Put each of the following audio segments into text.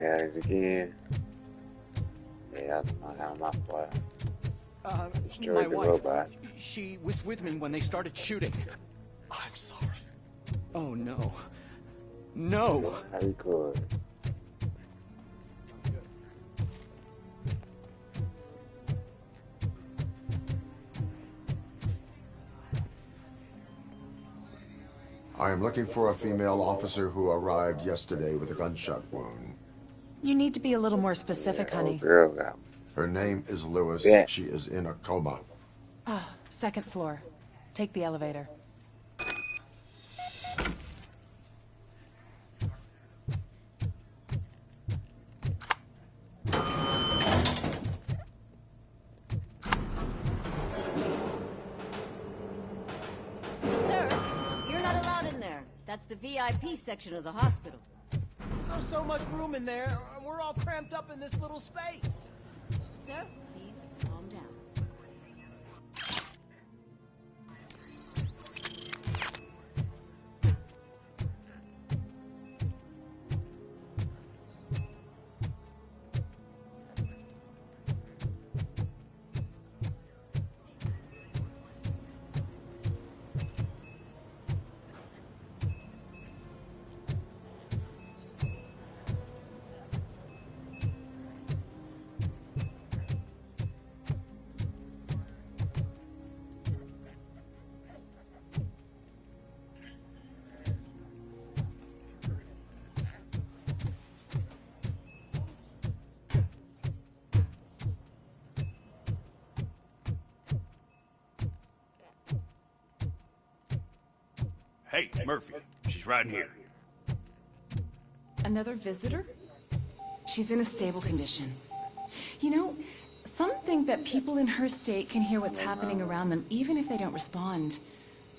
At it again. Yeah, that's my fault. My Destroyed the wife, robot. she was with me when they started shooting. I'm sorry. Oh, no. No! I record. I am looking for a female officer who arrived yesterday with a gunshot wound. You need to be a little more specific, Yeah, honey. old girl got Her name is Lewis. Yeah. She is in a coma. Ah, second floor. Take the elevator. Sir, you're not allowed in there. That's the VIP section of the hospital. There's so much room in there, and we're all cramped up in this little space. Sir, please calm down. Hey, Murphy. She's right in here. Another visitor? She's in a stable condition. You know, some think that people in her state can hear what's happening around them even if they don't respond.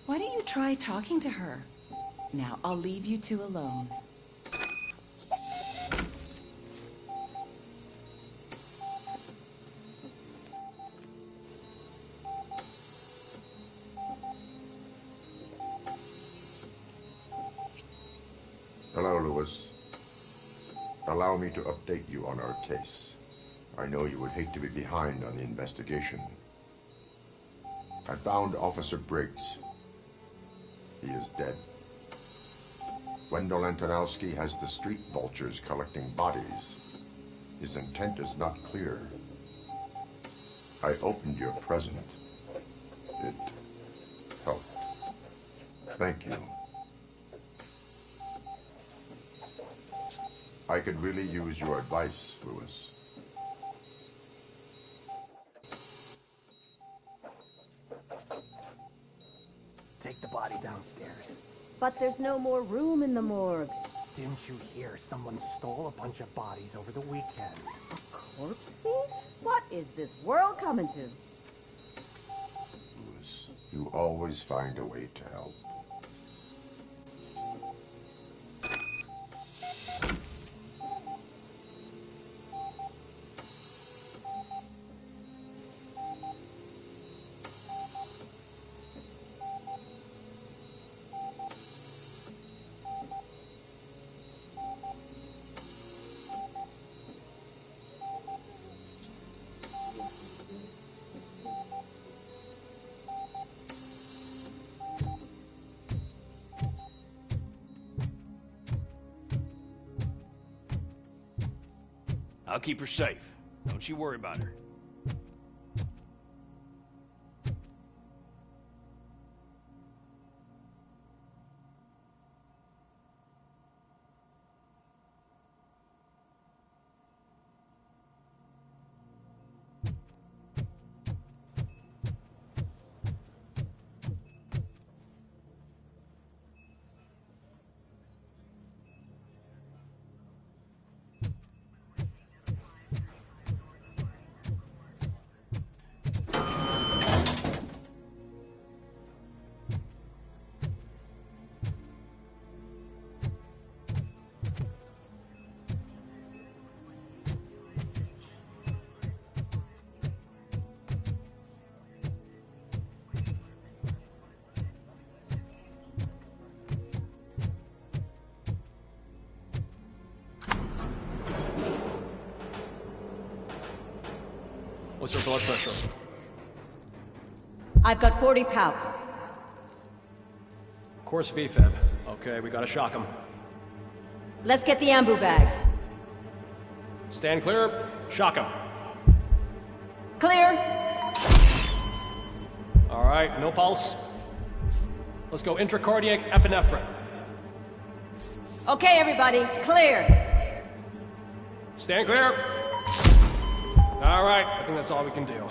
Why don't you try talking to her? Now, I'll leave you two alone. Hello, Lewis. Allow me to update you on our case. I know you would hate to be behind on the investigation. I found Officer Briggs. He is dead. Wendell Antonowski has the street vultures collecting bodies. His intent is not clear. I opened your present. It helped. Thank you. I could really use your advice, Lewis. Take the body downstairs. But there's no more room in the morgue. Didn't you hear someone stole a bunch of bodies over the weekend? Corpse thief? What is this world coming to? Lewis, you always find a way to help. I'll keep her safe. Don't you worry about her. What's her blood pressure? I've got 40 pow. Course VFib. Okay, we gotta shock him. Let's get the ambu bag. Stand clear. Shock him. Clear. All right, no pulse. Let's go intracardiac epinephrine. Okay, everybody, clear. Stand clear. All right, I think that's all we can do.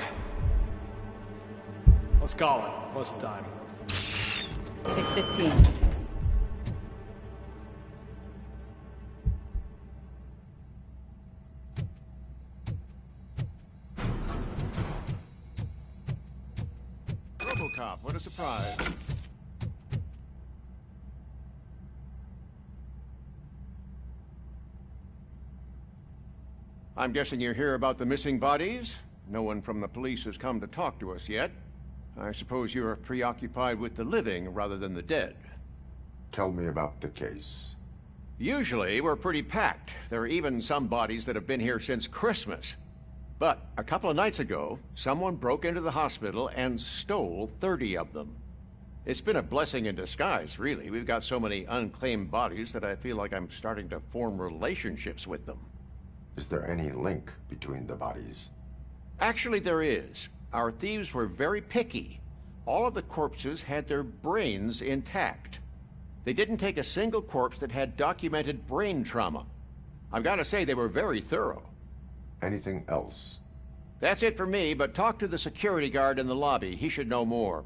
Let's call it. What's the time? 6:15. Robocop, what a surprise. I'm guessing you're here about the missing bodies? No one from the police has come to talk to us yet. I suppose you're preoccupied with the living rather than the dead. Tell me about the case. Usually, we're pretty packed. There are even some bodies that have been here since Christmas. But a couple of nights ago, someone broke into the hospital and stole 30 of them. It's been a blessing in disguise, really. We've got so many unclaimed bodies that I feel like I'm starting to form relationships with them. Is there any link between the bodies? Actually, there is. Our thieves were very picky. All of the corpses had their brains intact. They didn't take a single corpse that had documented brain trauma. I've got to say, they were very thorough. Anything else? That's it for me, but talk to the security guard in the lobby. He should know more.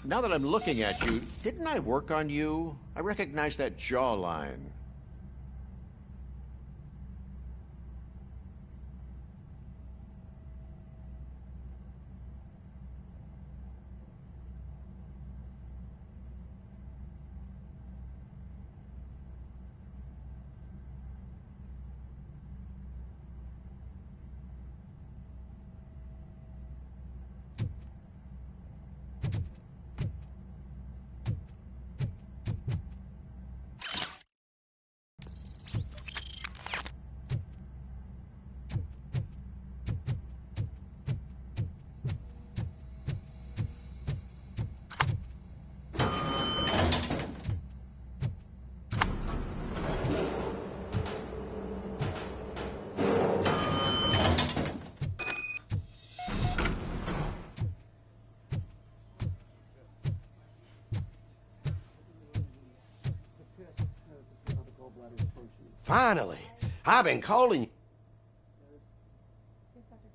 Now that I'm looking at you, didn't I work on you? I recognize that jawline. Finally! I've been calling you.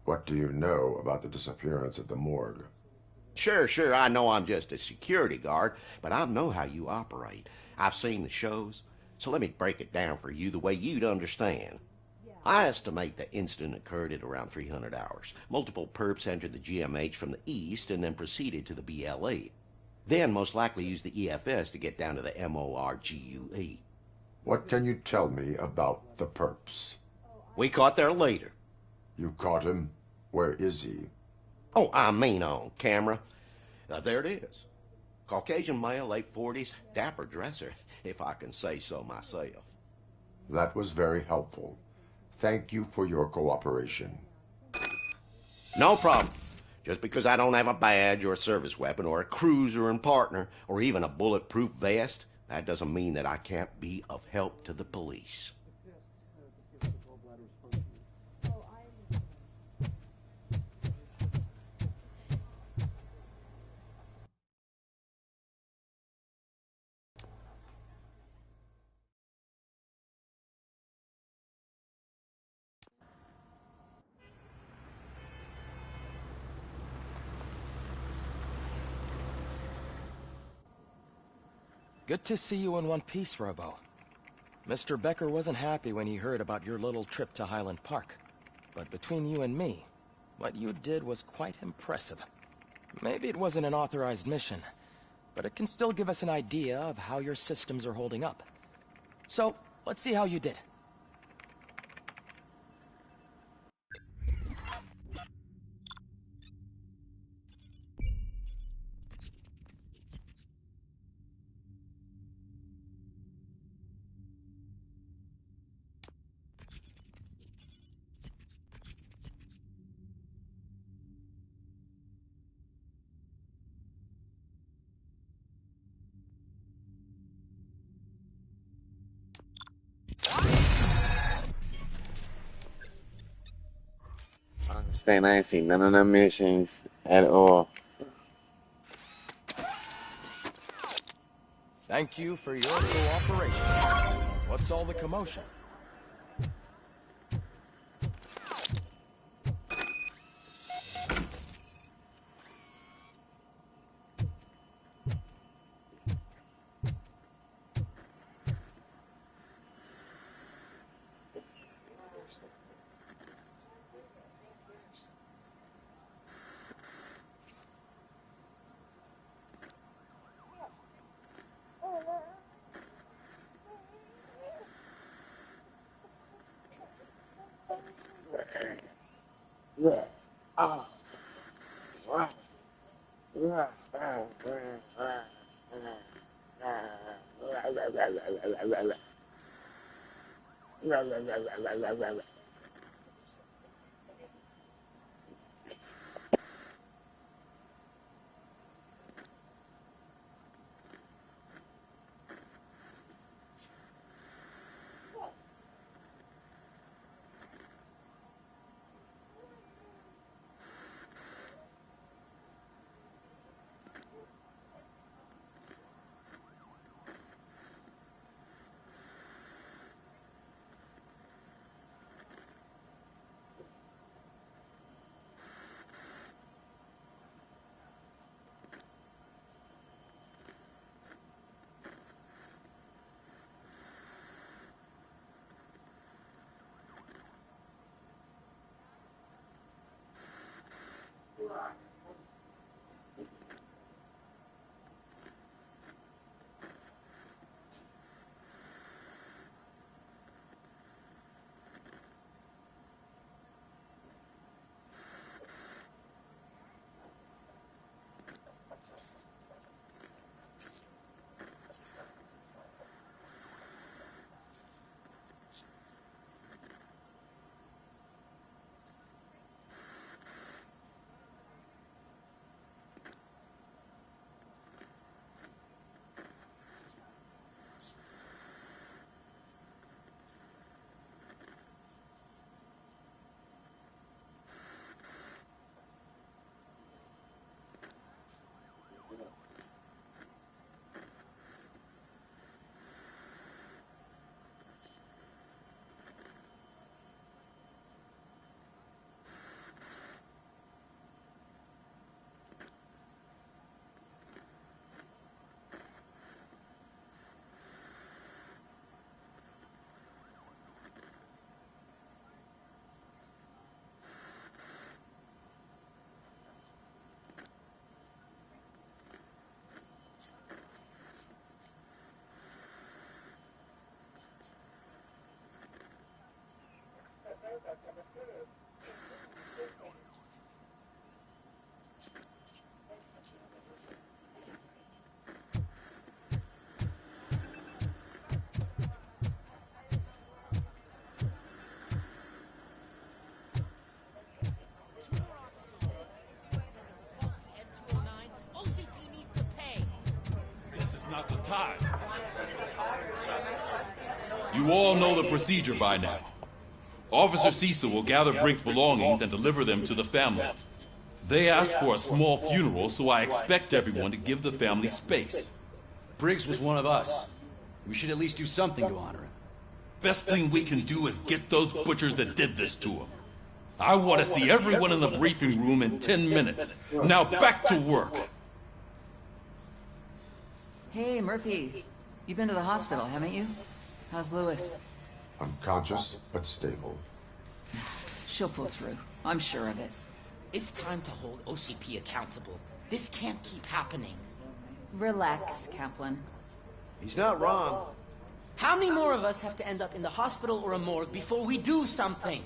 What do you know about the disappearance at the morgue? Sure, I know I'm just a security guard, but I know how you operate. I've seen the shows, so let me break it down for you the way you'd understand. I estimate the incident occurred at around 300 hours. Multiple perps entered the GMH from the east and then proceeded to the BLE. Then most likely used the EFS to get down to the MORGUE. What can you tell me about the perps? We caught their leader. You caught him? Where is he? Oh, I mean on camera. There it is. Caucasian male, late 40s, dapper dresser, if I can say so myself. That was very helpful. Thank you for your cooperation. No problem. Just because I don't have a badge or a service weapon or a cruiser and partner or even a bulletproof vest, that doesn't mean that I can't be of help to the police. Good to see you in one piece, Robo. Mr. Becker wasn't happy when he heard about your little trip to Highland Park. But between you and me, what you did was quite impressive. Maybe it wasn't an authorized mission, but it can still give us an idea of how your systems are holding up. So, let's see how you did. Stan, I ain't seen none of them missions at all. Thank you for your cooperation. What's all the commotion? Not the time. You all know the procedure by now. Officer Cecil will gather Briggs' belongings and deliver them to the family. They asked for a small funeral, so I expect everyone to give the family space. Briggs was one of us. We should at least do something to honor him. Best thing we can do is get those butchers that did this to him. I want to see everyone in the briefing room in 10 minutes. Now back to work. Hey, Murphy. You've been to the hospital, haven't you? How's Lewis? Unconscious, but stable. She'll pull through. I'm sure of it. It's time to hold OCP accountable. This can't keep happening. Relax, Kaplan. He's not wrong. How many more of us have to end up in the hospital or a morgue before we do something?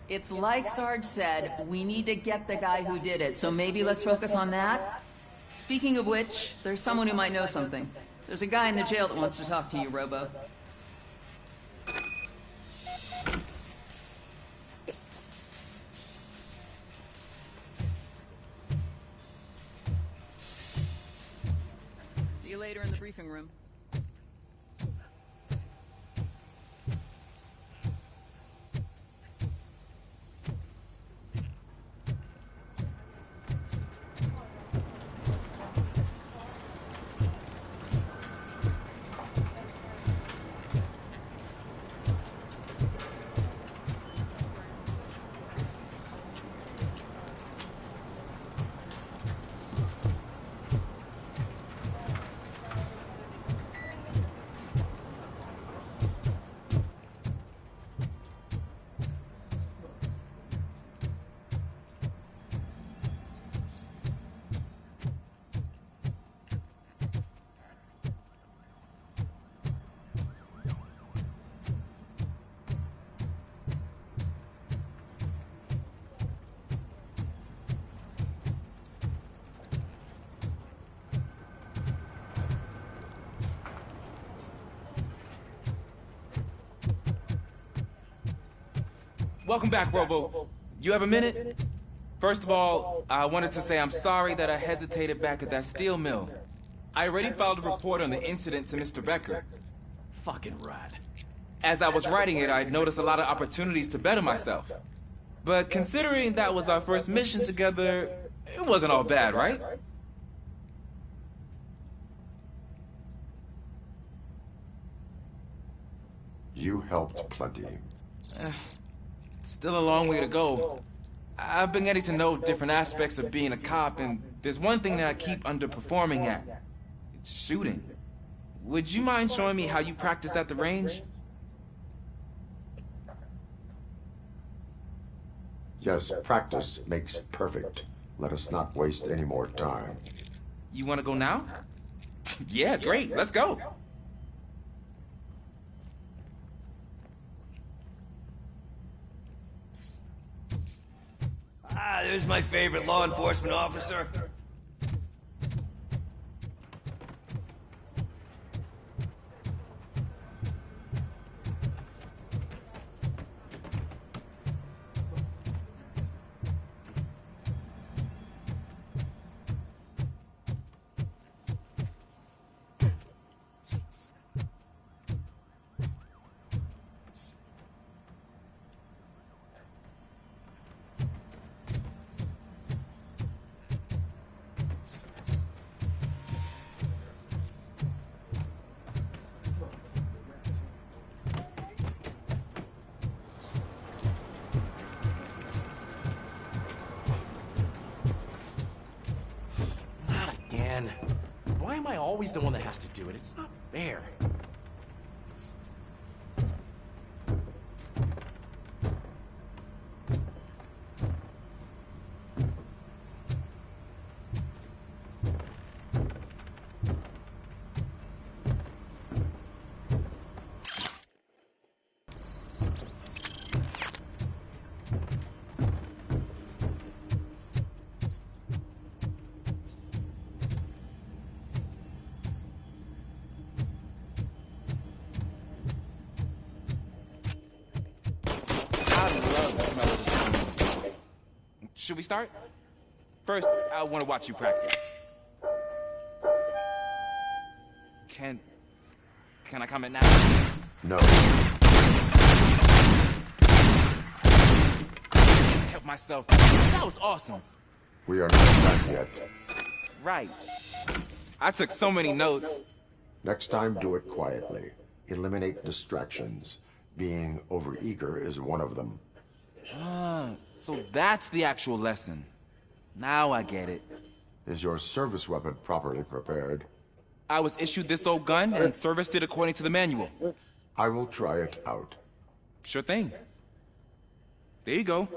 It's like Sarge said, we need to get the guy who did it, so maybe let's focus on that? Speaking of which, there's someone who might know something. There's a guy in the jail that wants to talk to you, Robo. See you later in the briefing room. Welcome back, Robo. You have a minute? First of all, I wanted to say I'm sorry that I hesitated back at that steel mill. I already filed a report on the incident to Mr. Becker. Fucking rat. As I was writing it, I noticed a lot of opportunities to better myself. But considering that was our first mission together, it wasn't all bad, right? You helped plenty. Still a long way to go. I've been getting to know different aspects of being a cop, and there's one thing that I keep underperforming at. It's shooting. Would you mind showing me how you practice at the range? Yes, practice makes perfect. Let us not waste any more time. You want to go now? Yeah, great. Let's go. Ah, there's my favorite law enforcement officer. Why am I always the one that has to do it? It's not fair. Should we start? First, I want to watch you practice. Can I comment now? No. Help myself. That was awesome. We are not done yet. Right. I took so many notes. Next time, do it quietly. Eliminate distractions. Being overeager is one of them. So that's the actual lesson. Now I get it. Is your service weapon properly prepared? I was issued this old gun and serviced it according to the manual. I will try it out. Sure thing. There you go.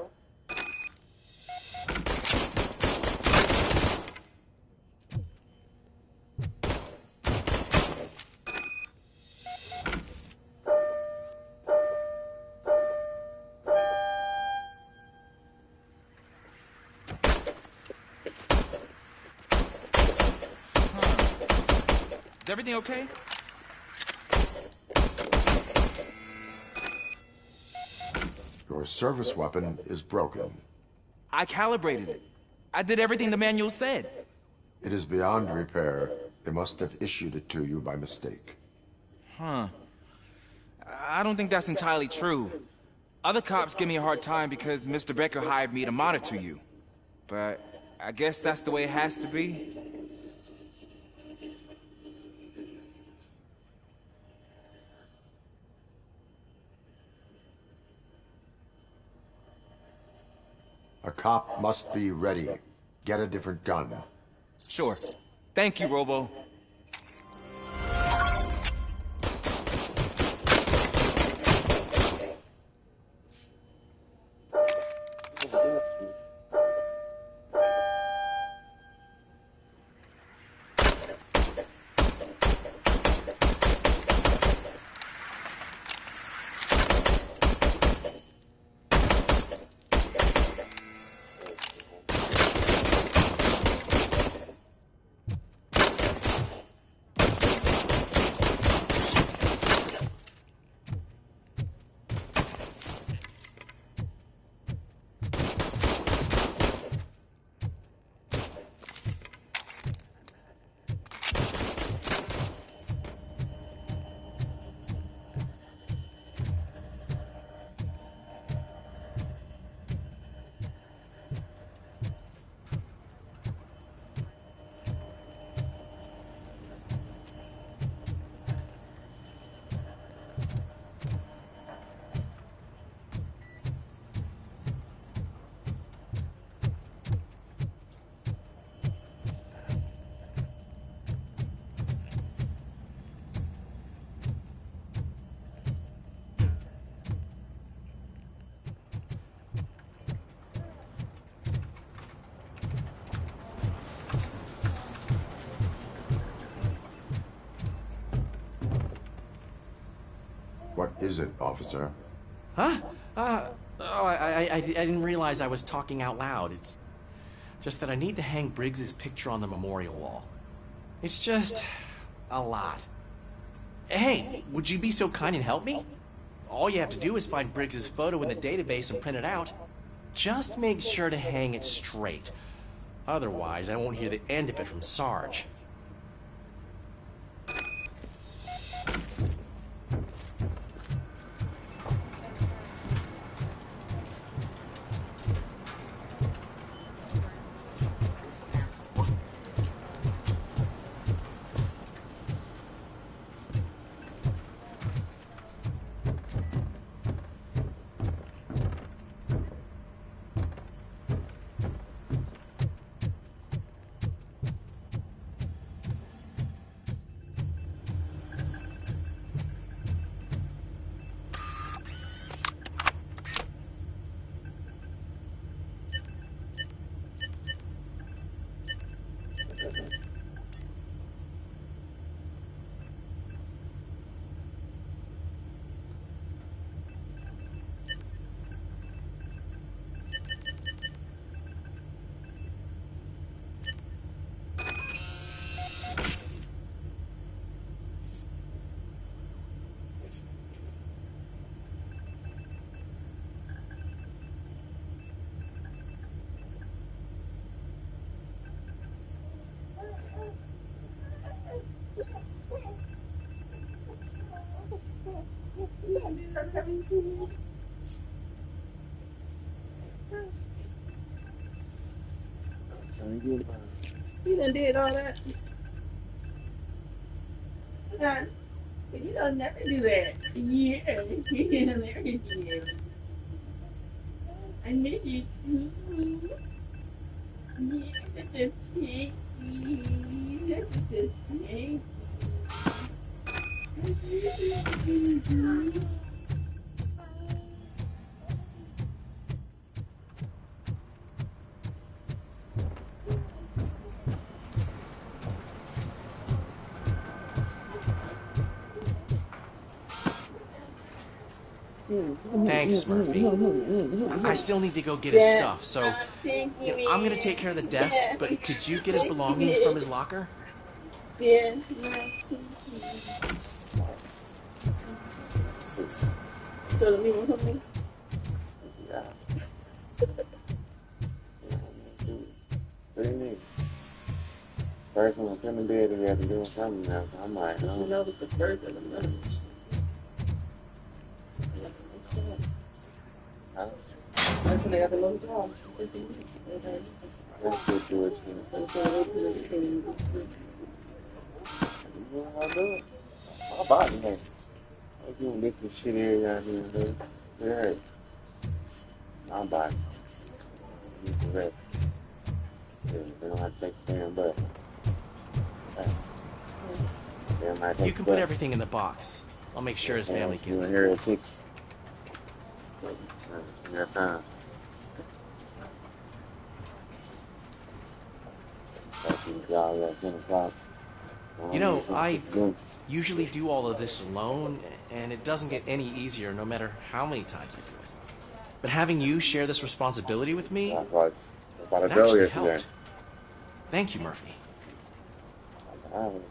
Is everything okay? Your service weapon is broken. I calibrated it. I did everything the manual said. It is beyond repair. They must have issued it to you by mistake. Huh. I don't think that's entirely true. Other cops give me a hard time because Mr. Becker hired me to monitor you. But I guess that's the way it has to be. A cop must be ready. Get a different gun. Sure. Thank you, Robo. is it, officer? Huh? I didn't realize I was talking out loud. It's just that I need to hang Briggs's picture on the memorial wall. It's just a lot. Hey, would you be so kind and help me? All you have to do is find Briggs's photo in the database and print it out. Just make sure to hang it straight. Otherwise, I won't hear the end of it from Sarge. You done did all that. You don't never do that. Yeah, yeah. I miss you too. Yeah, that's it. That's it. Thanks, Murphy. I still need to go get his stuff, so I'm gonna take care of the desk, but could you get his belongings from his locker? Yeah. Six. Still leave him with me? Yeah. What do you mean? First one, I'm in bed and we have to do something else. I'm like, You know, it's the first of the month. Huh? That's when they got the little job. Let's get to it. You know how to do it? My body, man. I'm doing different shit here down here, dude. Yeah. My body. You can rest. They don't have to take a damn butt. You can put everything in the box. I'll make sure his family gets it. Here at 6. You got time. At 10 o'clock. You know, I usually do all of this alone, and it doesn't get any easier no matter how many times I do it. But having you share this responsibility with me, it actually helped. Thank you, Murphy. I ain't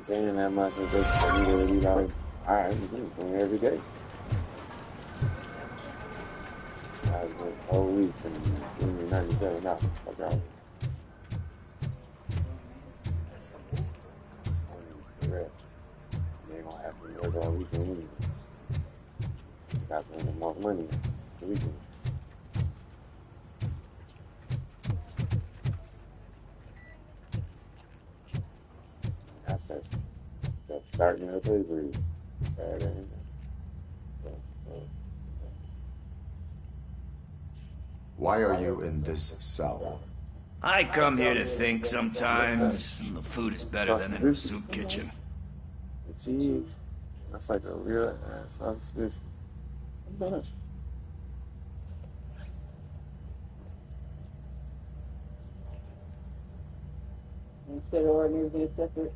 paying that much for this for me to be like, alright, every day. I was working whole weeks and seeing me $97. Okay. Rest. They ain't gonna have to work all weekend anyway. Got to spend more money so we can. That's just starting to play breathe. Why are you in this cell? I come here to think sometimes. The food is better than in a soup kitchen. The cheese, that's like a real ass sausage. Instead of ordinary being separate,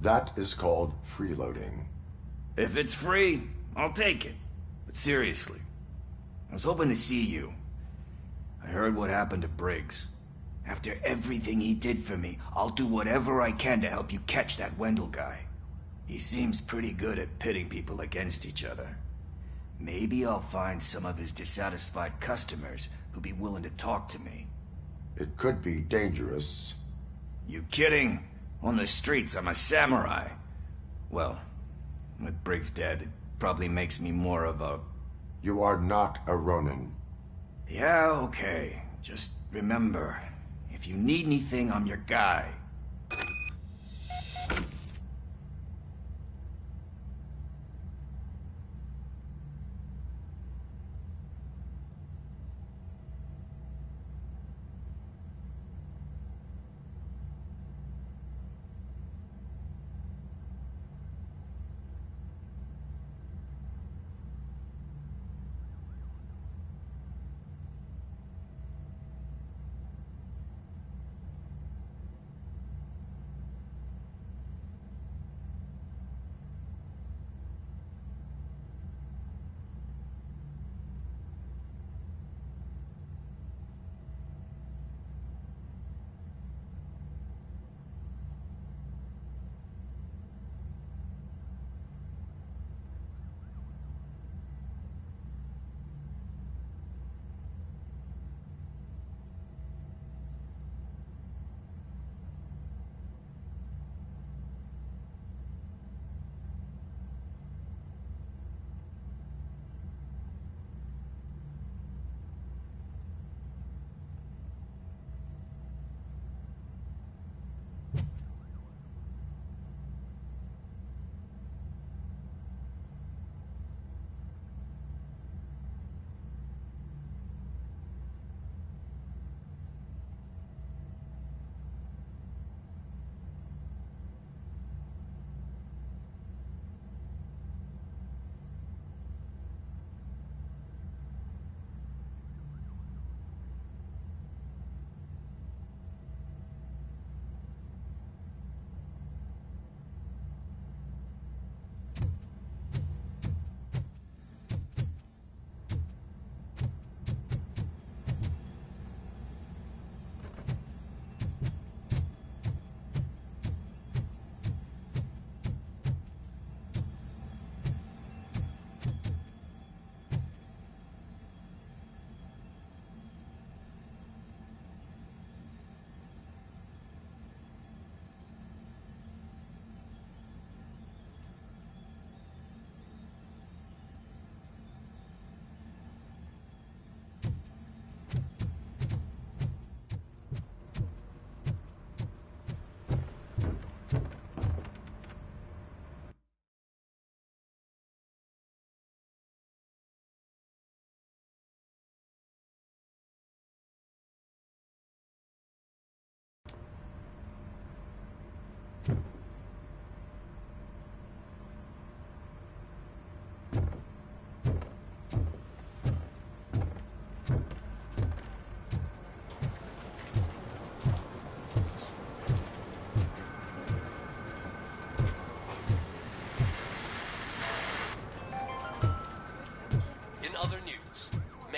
That is called freeloading. If it's free, I'll take it. But seriously, I was hoping to see you. I heard what happened to Briggs. After everything he did for me, I'll do whatever I can to help you catch that Wendell guy. He seems pretty good at pitting people against each other. Maybe I'll find some of his dissatisfied customers who'll be willing to talk to me. It could be dangerous. You kidding? On the streets, I'm a samurai. Well, with Briggs dead, it probably makes me more of a... You are not a Ronin. Yeah, okay. Just remember, if you need anything, I'm your guy.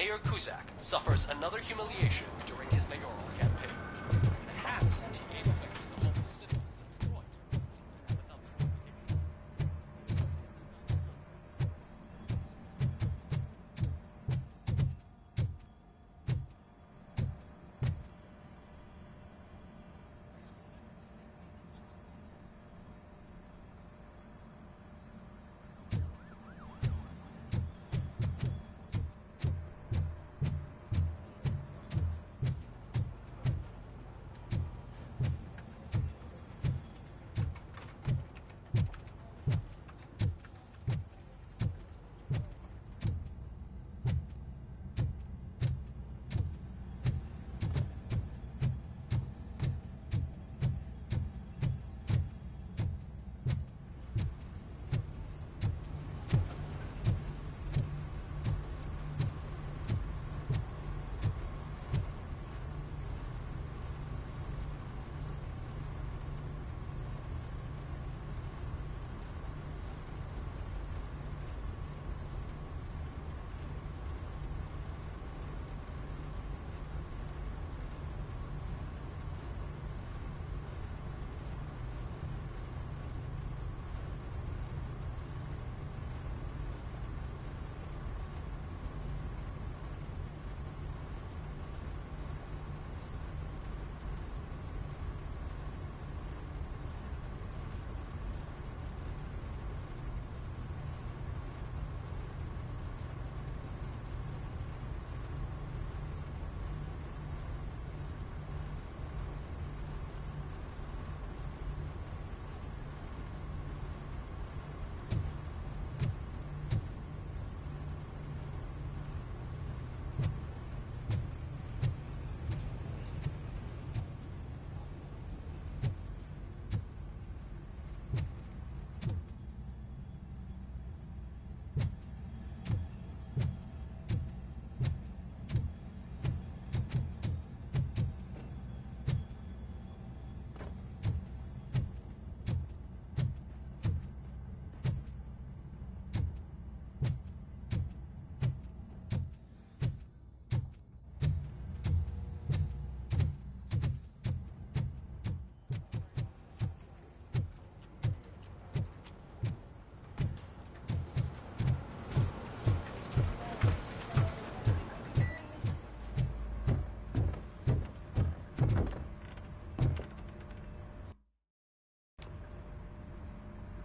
Mayor Kuzak suffers another humiliation during his mayoral campaign. The hats that he gave away to the homeless citizens of Detroit seem to have another implication.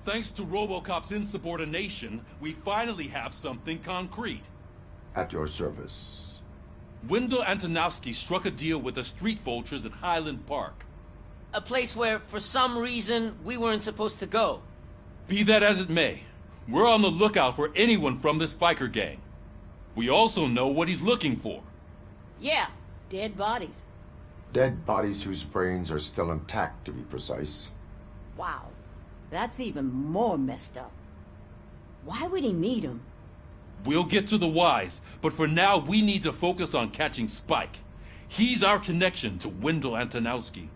Thanks to Robocop's insubordination, we finally have something concrete. At your service. Wendell Antonowski struck a deal with the street vultures at Highland Park. A place where, for some reason, we weren't supposed to go. Be that as it may, we're on the lookout for anyone from this biker gang. We also know what he's looking for. Yeah, dead bodies. Dead bodies whose brains are still intact, to be precise. Wow, that's even more messed up. Why would he need them? We'll get to the whys, but for now we need to focus on catching Spike. He's our connection to Wendell Antonowski.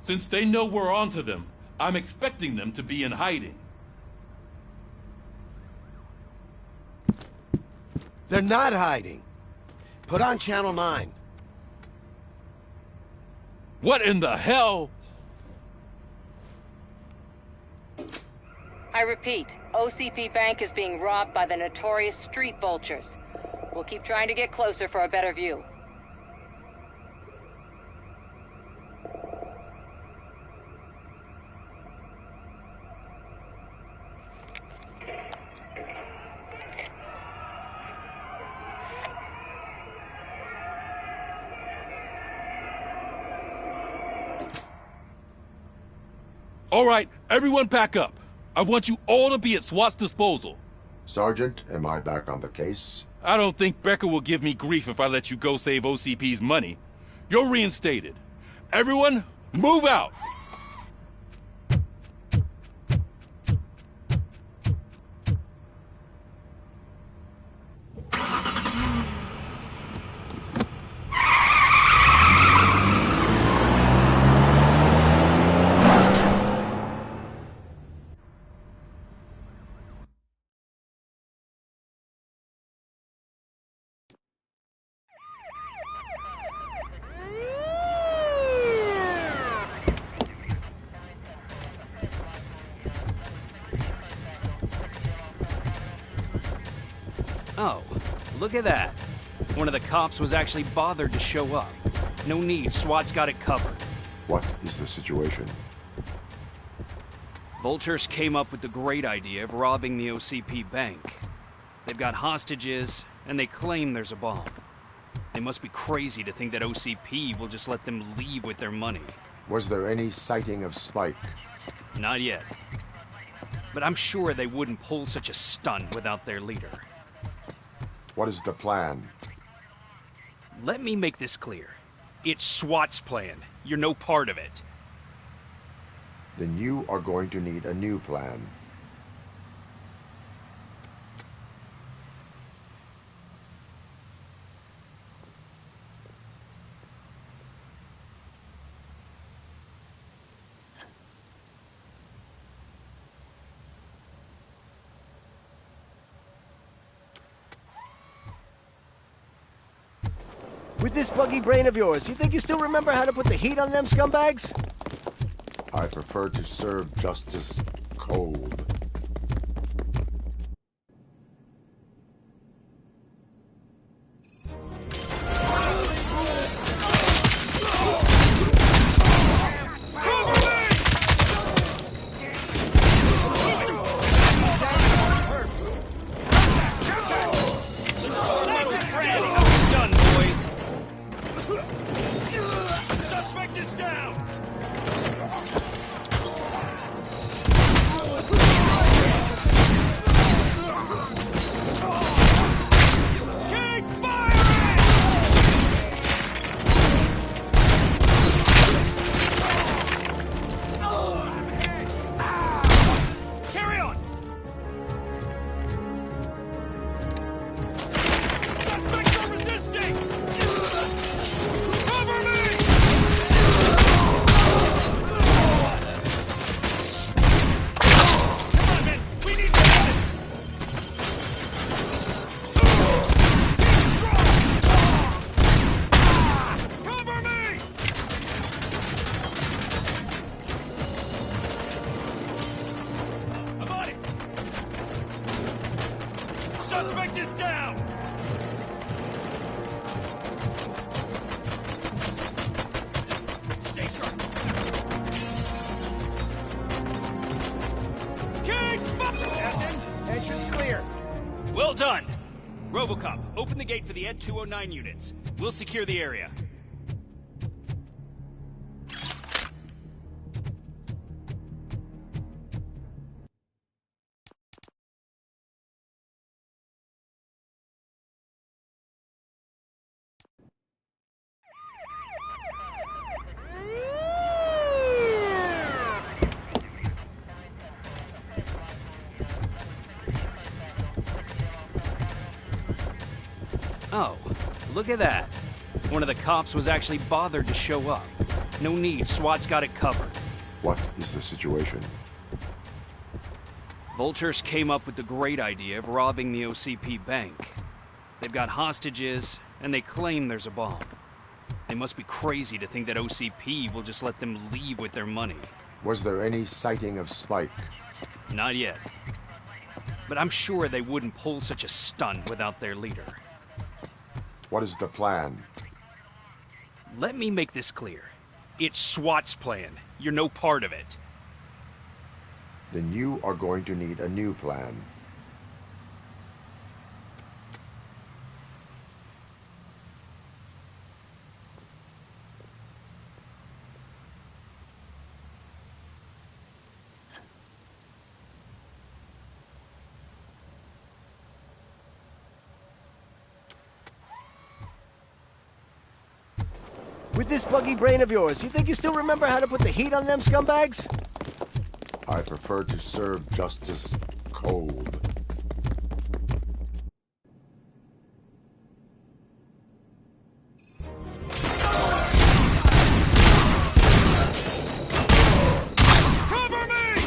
Since they know we're onto them, I'm expecting them to be in hiding. They're not hiding. Put on Channel 9. What in the hell? I repeat, OCP Bank is being robbed by the notorious street vultures. We'll keep trying to get closer for a better view. All right, everyone back up. I want you all to be at SWAT's disposal. Sergeant, am I back on the case? I don't think Becker will give me grief if I let you go save OCP's money. You're reinstated. Everyone, move out! Oh, look at that. One of the cops was actually bothered to show up. No need, SWAT's got it covered. What is the situation? Vultures came up with the great idea of robbing the OCP bank. They've got hostages, and they claim there's a bomb. They must be crazy to think that OCP will just let them leave with their money. Was there any sighting of Spike? Not yet. But I'm sure they wouldn't pull such a stunt without their leader. What is the plan? Let me make this clear. It's SWAT's plan. You're no part of it. Then you are going to need a new plan. With this buggy brain of yours, you think you still remember how to put the heat on them scumbags? I prefer to serve justice cold. Suspect is down! Stay sharp! Kill! Well done! Robocop, open the gate for the Ed 209 units. We'll secure the area. Oh, look at that. One of the cops was actually bothered to show up. No need, SWAT's got it covered. What is the situation? Vultures came up with the great idea of robbing the OCP bank. They've got hostages, and they claim there's a bomb. They must be crazy to think that OCP will just let them leave with their money. Was there any sighting of Spike? Not yet. But I'm sure they wouldn't pull such a stunt without their leader. What is the plan? Let me make this clear. It's SWAT's plan. You're no part of it. Then you are going to need a new plan. With this buggy brain of yours, you think you still remember how to put the heat on them scumbags? I prefer to serve justice cold. Cover me!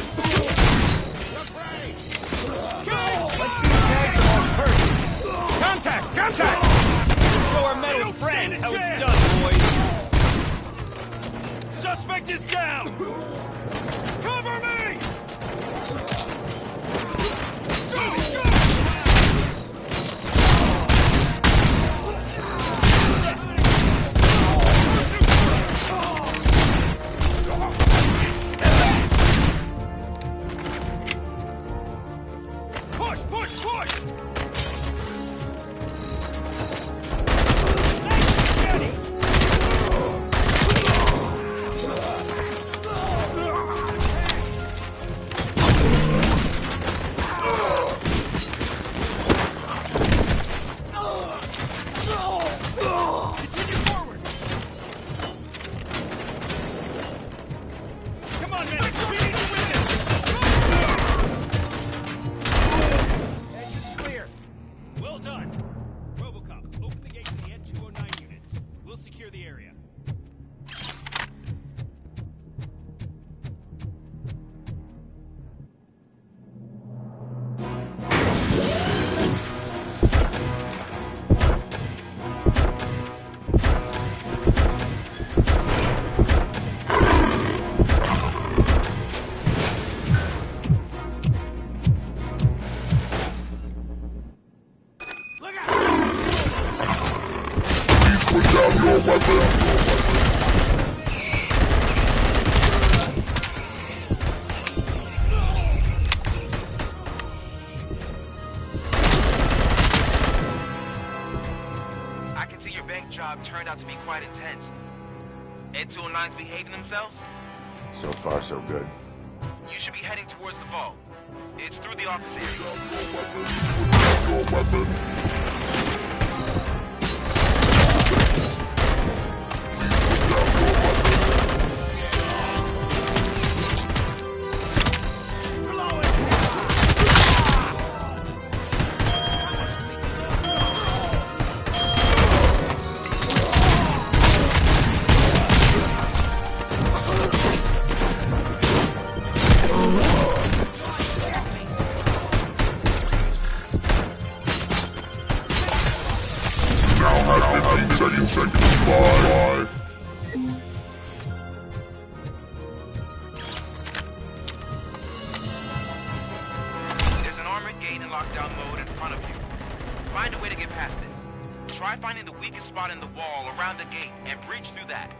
Let's see who tags the most perks. Contact! Contact! We'll show our metal friend how it's done, boys. Suspect is down! Cover me! Push, push, push! I can see your bank job turned out to be quite intense. Ed 209's behaving themselves? So far, so good. You should be heading towards the vault. It's through the office There's an armored gate in lockdown mode in front of you. Find a way to get past it. Try finding the weakest spot in the wall around the gate and breach through that.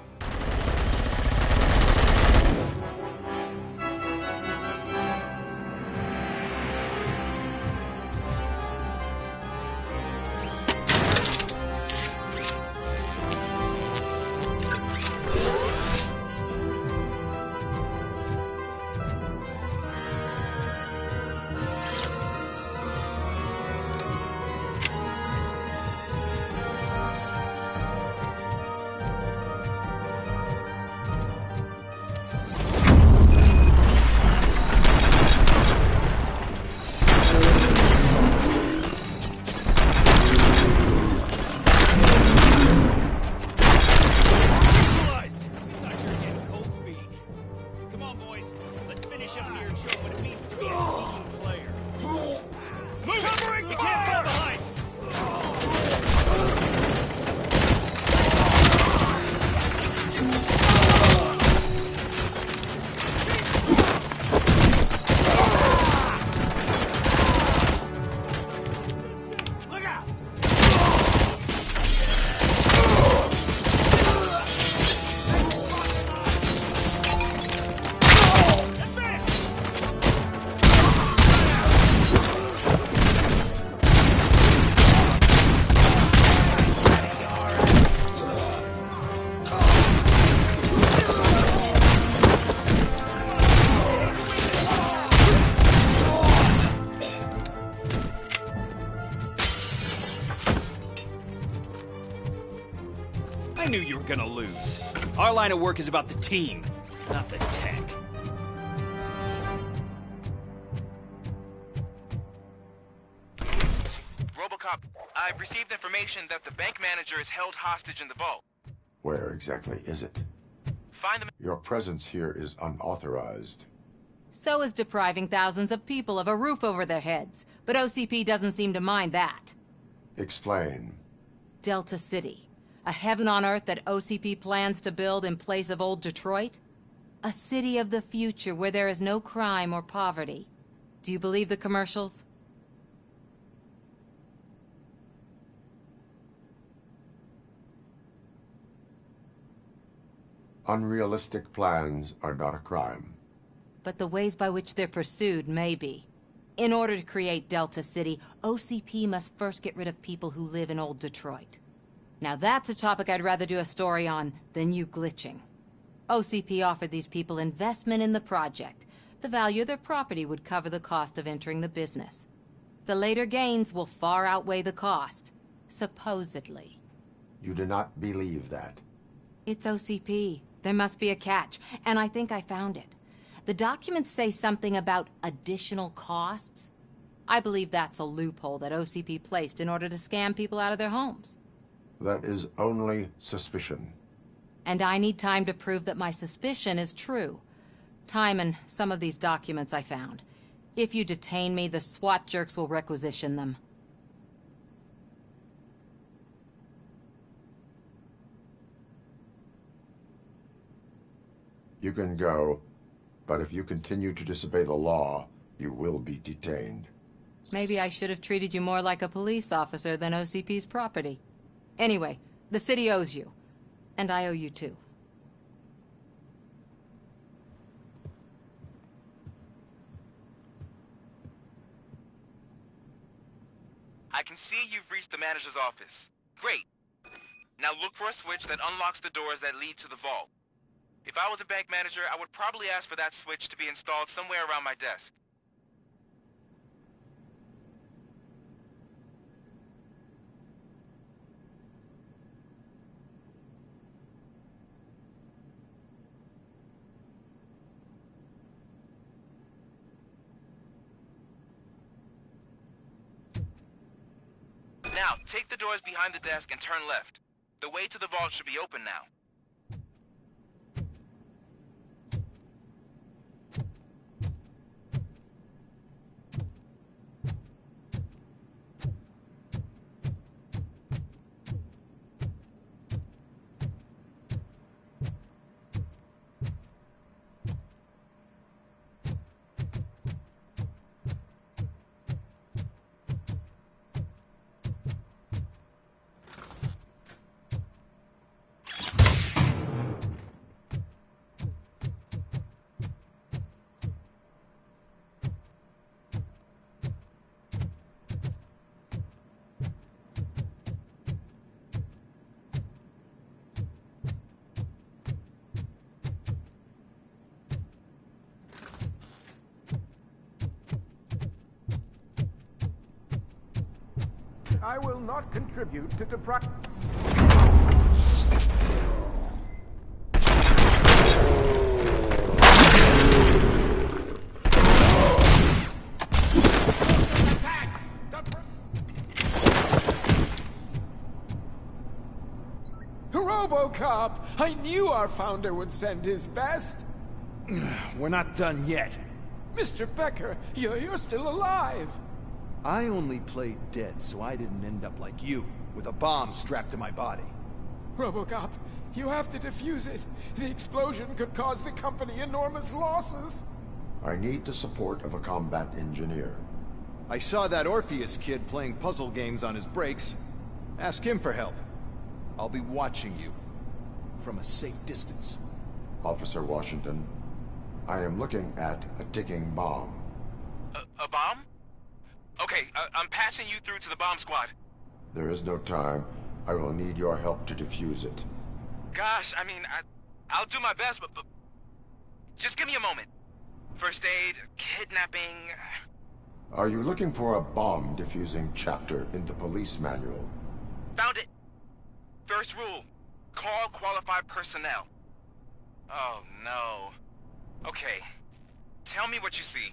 You can't fall behind! Look out! I knew you were gonna lose. Our line of work is about the team, not the tech. Robocop, I've received information that the bank manager is held hostage in the vault. Where exactly is it? Find them. Your presence here is unauthorized. So is depriving thousands of people of a roof over their heads. But OCP doesn't seem to mind that. Explain. Delta City. A heaven on earth that OCP plans to build in place of old Detroit? A city of the future where there is no crime or poverty. Do you believe the commercials? Unrealistic plans are not a crime. But the ways by which they're pursued may be. In order to create Delta City, OCP must first get rid of people who live in old Detroit. Now that's a topic I'd rather do a story on than you glitching. OCP offered these people investment in the project. The value of their property would cover the cost of entering the business. The later gains will far outweigh the cost. Supposedly. You do not believe that. It's OCP. There must be a catch, and I think I found it. The documents say something about additional costs. I believe that's a loophole that OCP placed in order to scam people out of their homes. That is only suspicion. And I need time to prove that my suspicion is true. Time and some of these documents I found. If you detain me, the SWAT jerks will requisition them. You can go, but if you continue to disobey the law, you will be detained. Maybe I should have treated you more like a police officer than OCP's property. Anyway, the city owes you. And I owe you too. I can see you've reached the manager's office. Great. Now look for a switch that unlocks the doors that lead to the vault. If I was a bank manager, I would probably ask for that switch to be installed somewhere around my desk. Now, take the doors behind the desk and turn left. The way to the vault should be open now. I will not contribute to deprive. Robocop! I knew our founder would send his best. We're not done yet. Mr. Becker, you're still alive. I only played dead so I didn't end up like you, with a bomb strapped to my body. Robocop, you have to defuse it. The explosion could cause the company enormous losses. I need the support of a combat engineer. I saw that Orpheus kid playing puzzle games on his breaks. Ask him for help. I'll be watching you. From a safe distance. Officer Washington, I am looking at a ticking bomb. A bomb? Okay, I'm passing you through to the bomb squad. There is no time. I will need your help to defuse it. Gosh, I mean, I'll do my best, but just give me a moment. First aid, kidnapping... Are you looking for a bomb defusing chapter in the police manual? Found it! First rule, call qualified personnel. Oh, no. Okay, tell me what you see.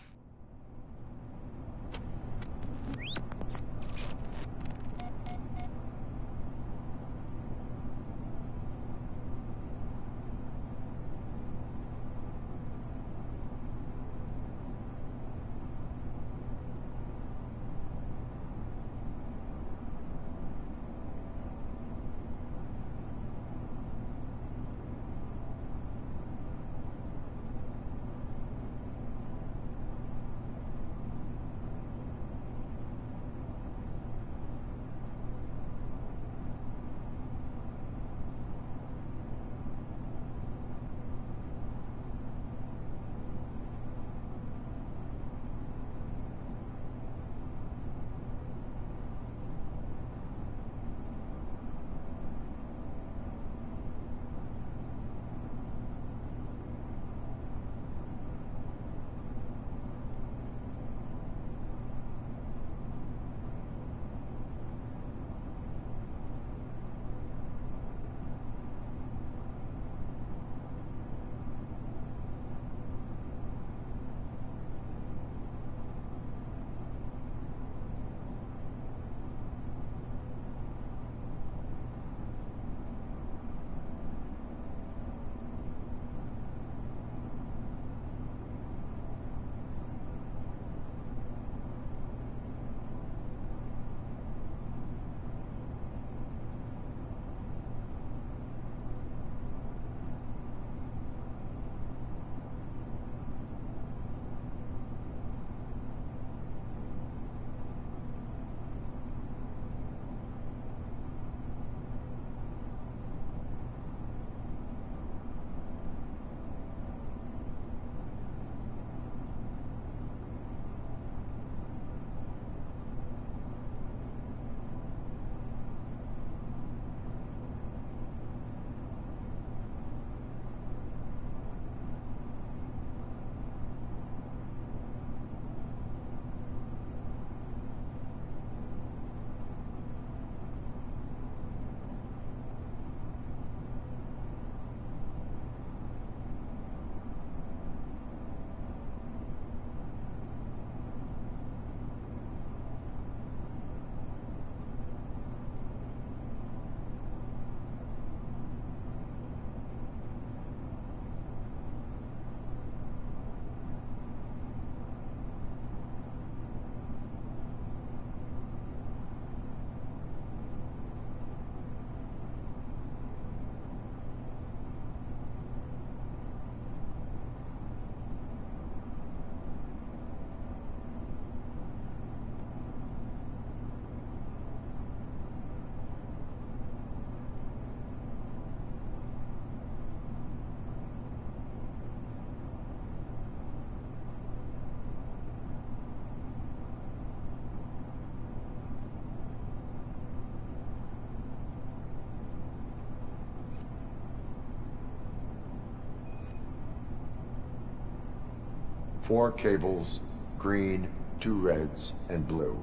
Four cables, green, 2 reds, and blue.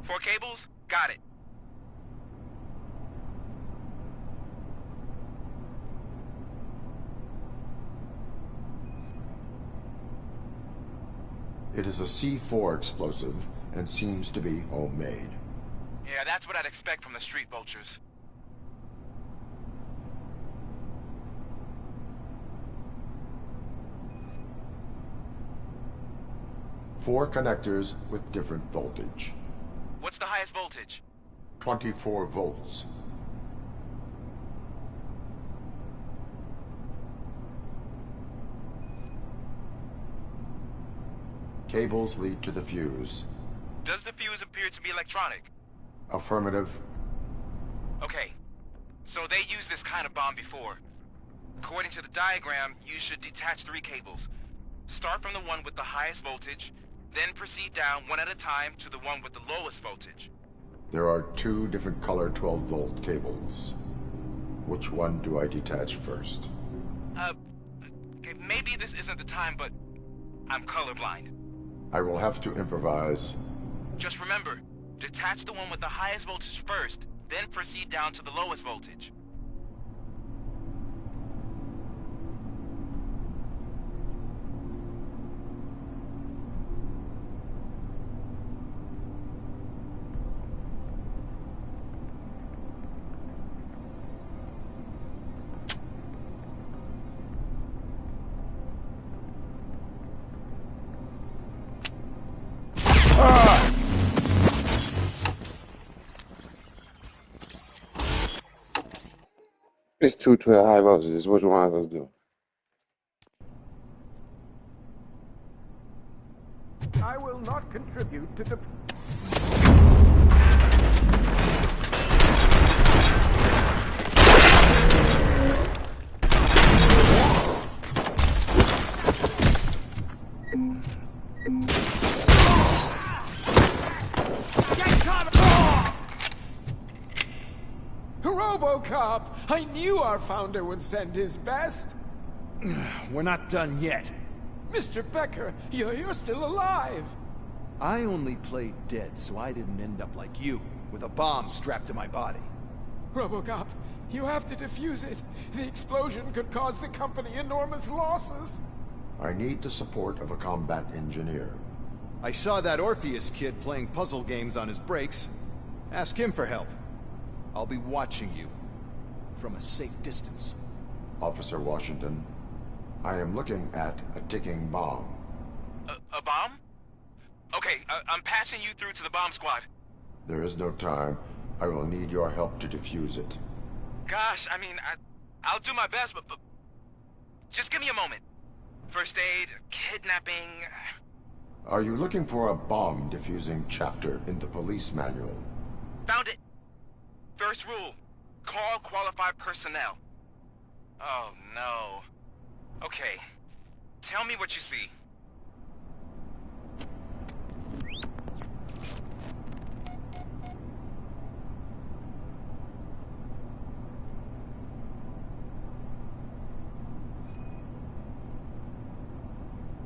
4 cables? Got it. It is a C4 explosive and seems to be homemade. Yeah, that's what I'd expect from the street vultures. Four connectors with different voltage. What's the highest voltage? 24 volts. Cables lead to the fuse. Does the fuse appear to be electronic? Affirmative. Okay. So they used this kind of bomb before. According to the diagram, you should detach 3 cables. Start from the one with the highest voltage, then proceed down one at a time to the one with the lowest voltage. There are 2 different color 12-volt cables. Which one do I detach first? Okay, maybe this isn't the time, but I'm colorblind. I will have to improvise. Just remember, detach the one with the highest voltage first, then proceed down to the lowest voltage. It's 212 high voltages. Which one am I supposed to do? I will not contribute to the... Robocop! I knew our founder would send his best. We're not done yet. Mr. Becker, you're still alive. I only played dead so I didn't end up like you, with a bomb strapped to my body. Robocop, you have to defuse it. The explosion could cause the company enormous losses. I need the support of a combat engineer. I saw that Orpheus kid playing puzzle games on his breaks. Ask him for help. I'll be watching you. From a safe distance. Officer Washington, I am looking at a ticking bomb. A bomb? Okay, I'm passing you through to the bomb squad. There is no time. I will need your help to defuse it. Gosh, I mean, I'll do my best, but just give me a moment. First aid, kidnapping... Are you looking for a bomb defusing chapter in the police manual? Found it. First rule, call qualified personnel. Oh, no. Okay, tell me what you see.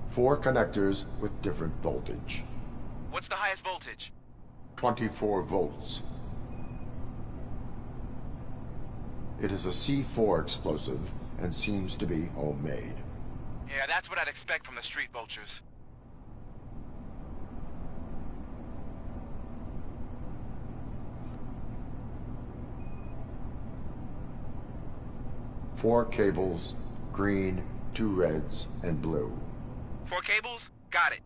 Four connectors with different voltage. What's the highest voltage? 24 volts. It is a C4 explosive and seems to be homemade. Yeah, that's what I'd expect from the street vultures. Four cables, green, 2 reds, and blue. 4 cables? Got it.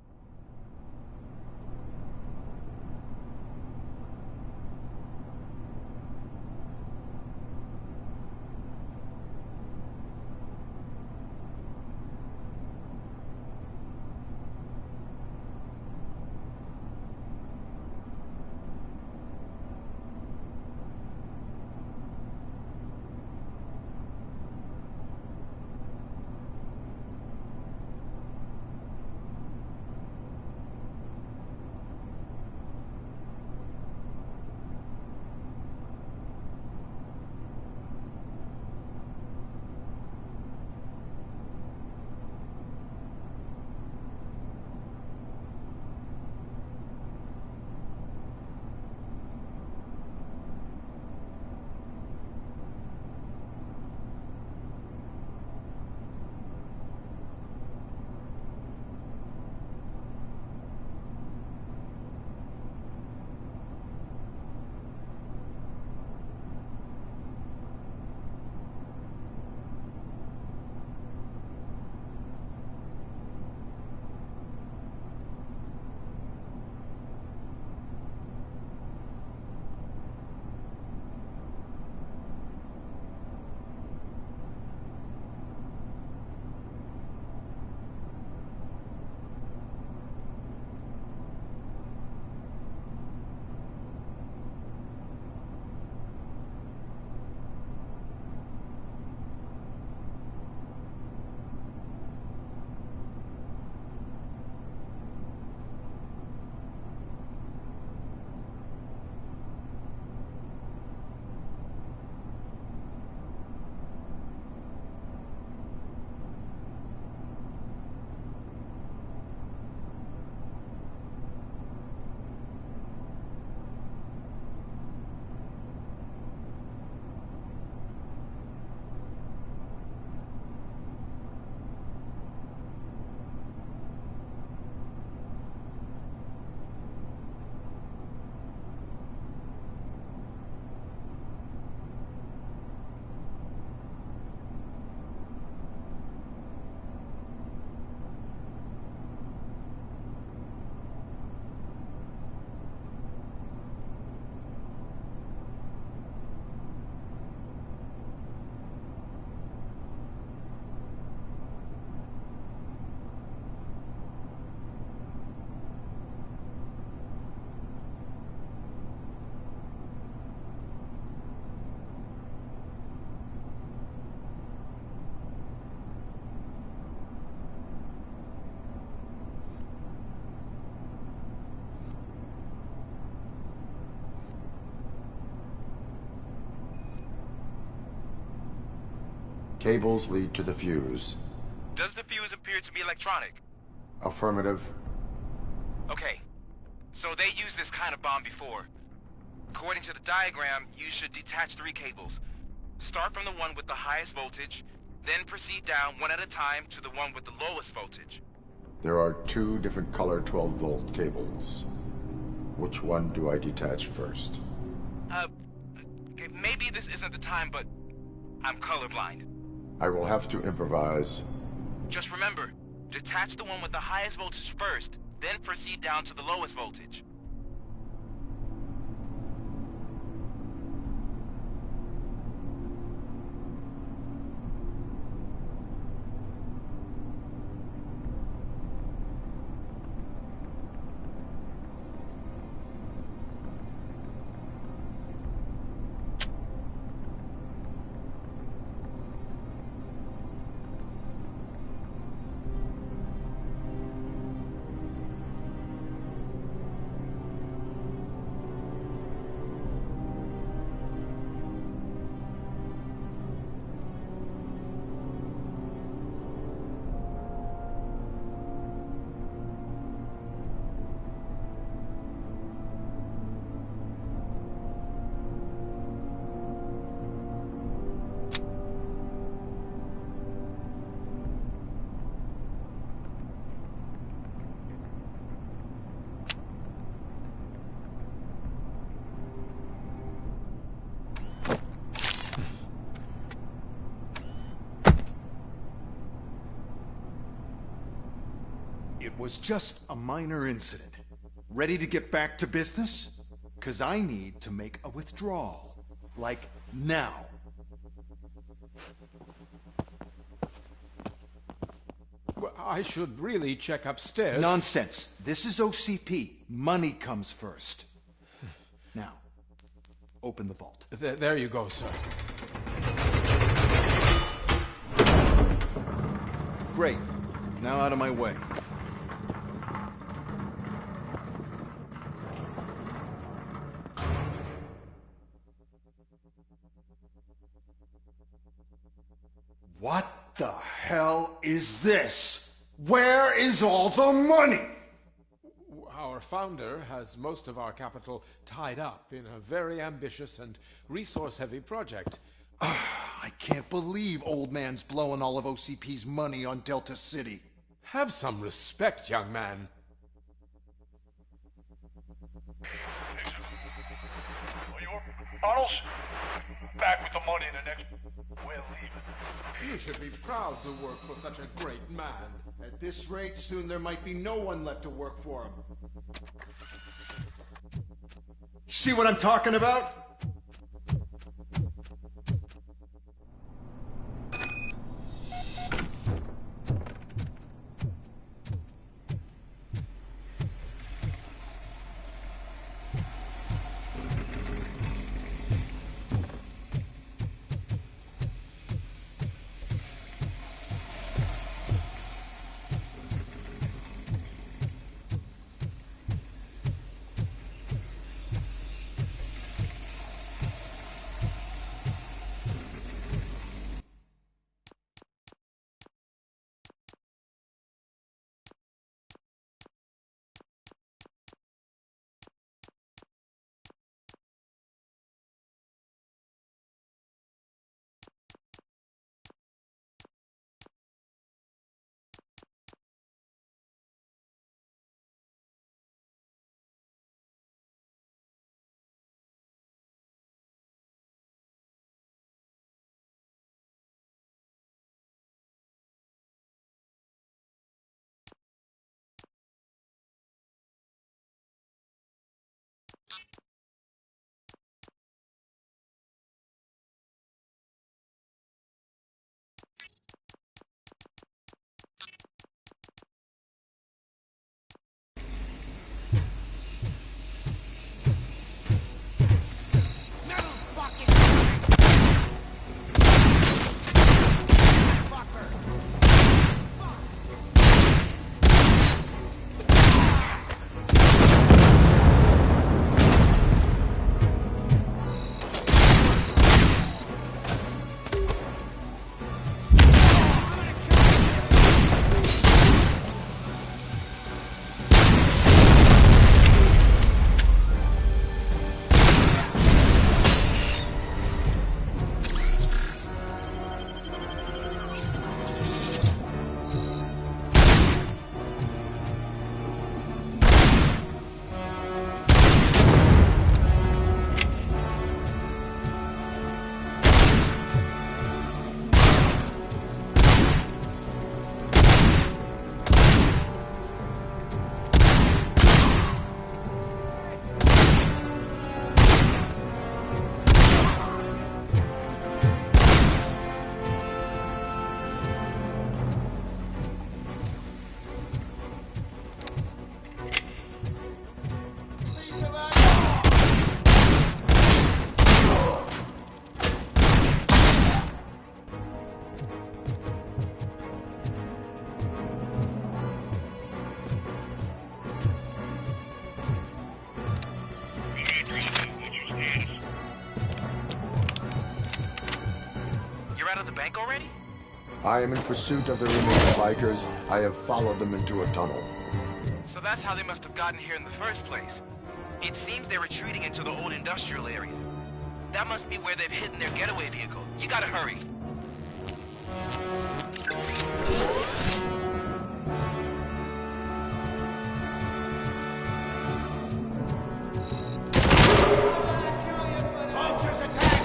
Cables lead to the fuse. Does the fuse appear to be electronic? Affirmative. Okay. So they used this kind of bomb before. According to the diagram, you should detach 3 cables. Start from the one with the highest voltage, then proceed down one at a time to the one with the lowest voltage. There are 2 different color 12-volt cables. Which one do I detach first? Okay, maybe this isn't the time, but I'm colorblind. I will have to improvise. Just remember, detach the one with the highest voltage first, then proceed down to the lowest voltage. It was just a minor incident. Ready to get back to business? 'Cause I need to make a withdrawal. Like, now. Well, I should really check upstairs. Nonsense. This is OCP. Money comes first. Now, open the vault. There you go, sir. Great. Now out of my way. What the hell is this? Where is all the money? Our founder has most of our capital tied up in a very ambitious and resource-heavy project. I can't believe old man's blowing all of OCP's money on Delta City. Have some respect, young man. Bottles? Back with the money in the next... We're leaving. You should be proud to work for such a great man. At this rate, soon there might be no one left to work for him. See what I'm talking about? You're out of the bank already? I am in pursuit of the remaining bikers. I have followed them into a tunnel. So that's how they must have gotten here in the first place. It seems they're retreating into the old industrial area. That must be where they've hidden their getaway vehicle. You gotta hurry. Vultures attack!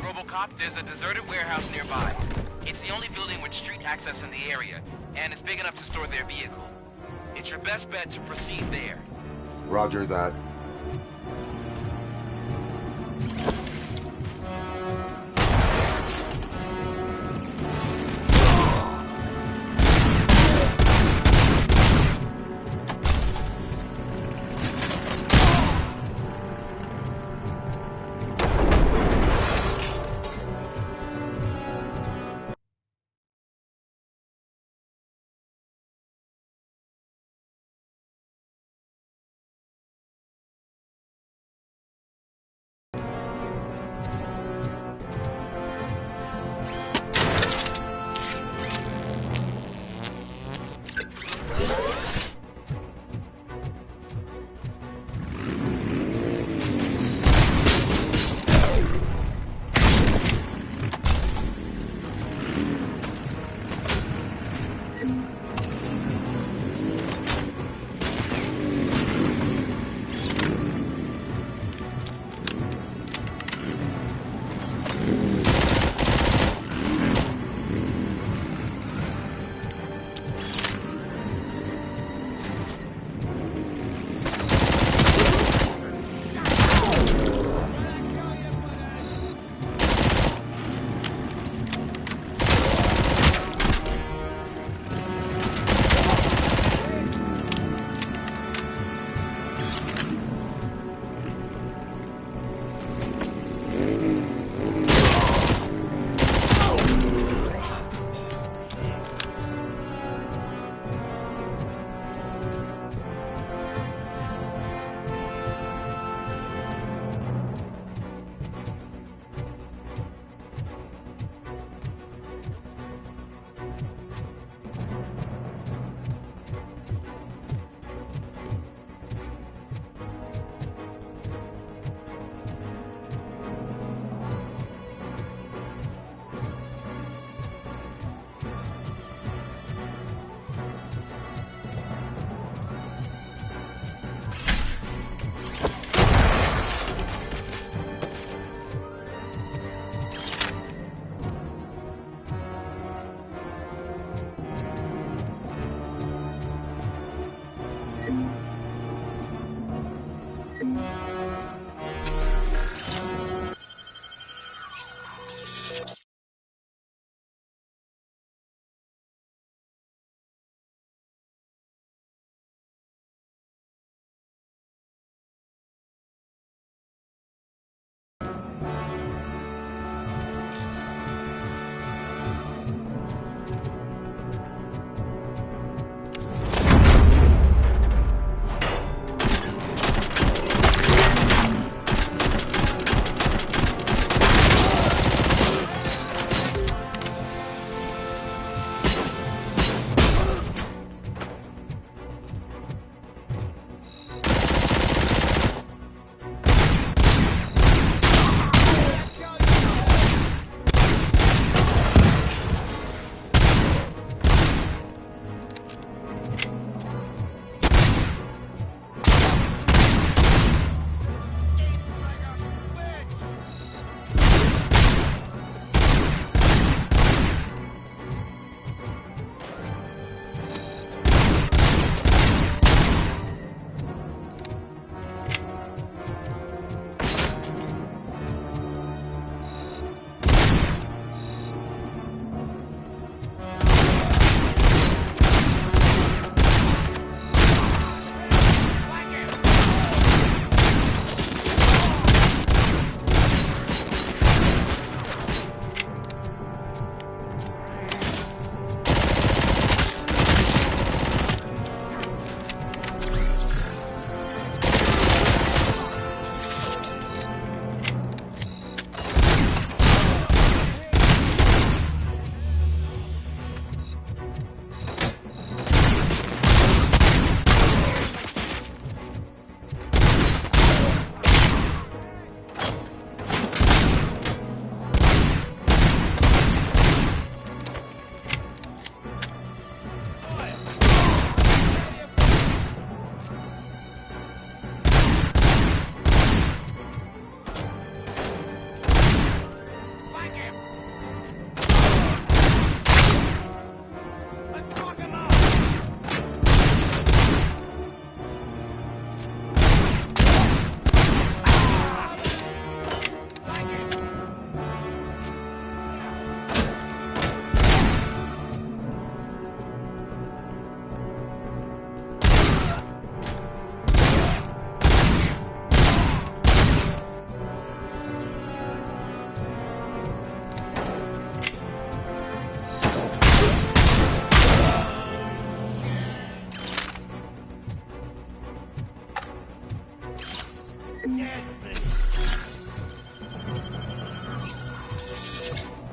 Robocop, there's a deserted warehouse nearby. It's the only building with street access in the area, and it's big enough to store their vehicle. It's your best bet to proceed there. Roger that.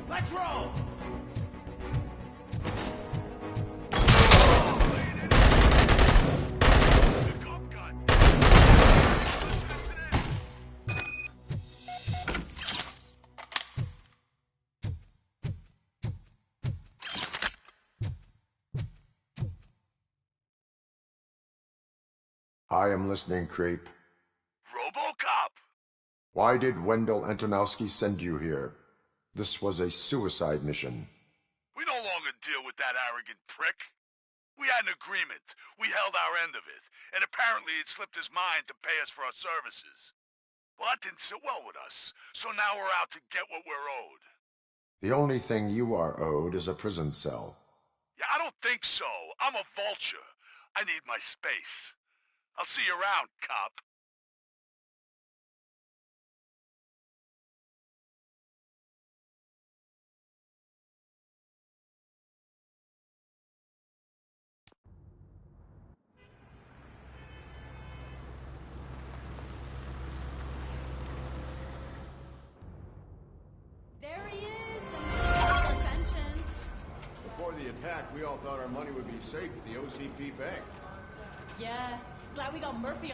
Let's roll! I am listening, creep. Robocop! Why did Wendell Antonowski send you here? This was a suicide mission. We no longer deal with that arrogant prick. We had an agreement. We held our end of it. And apparently it slipped his mind to pay us for our services. Well, that didn't sit well with us. So now we're out to get what we're owed. The only thing you are owed is a prison cell. Yeah, I don't think so. I'm a vulture. I need my space. I'll see you around, cop. There he is, the man of our pensions. Before the attack, we all thought our money would be safe at the OCP bank. Yeah, glad we got Murphy on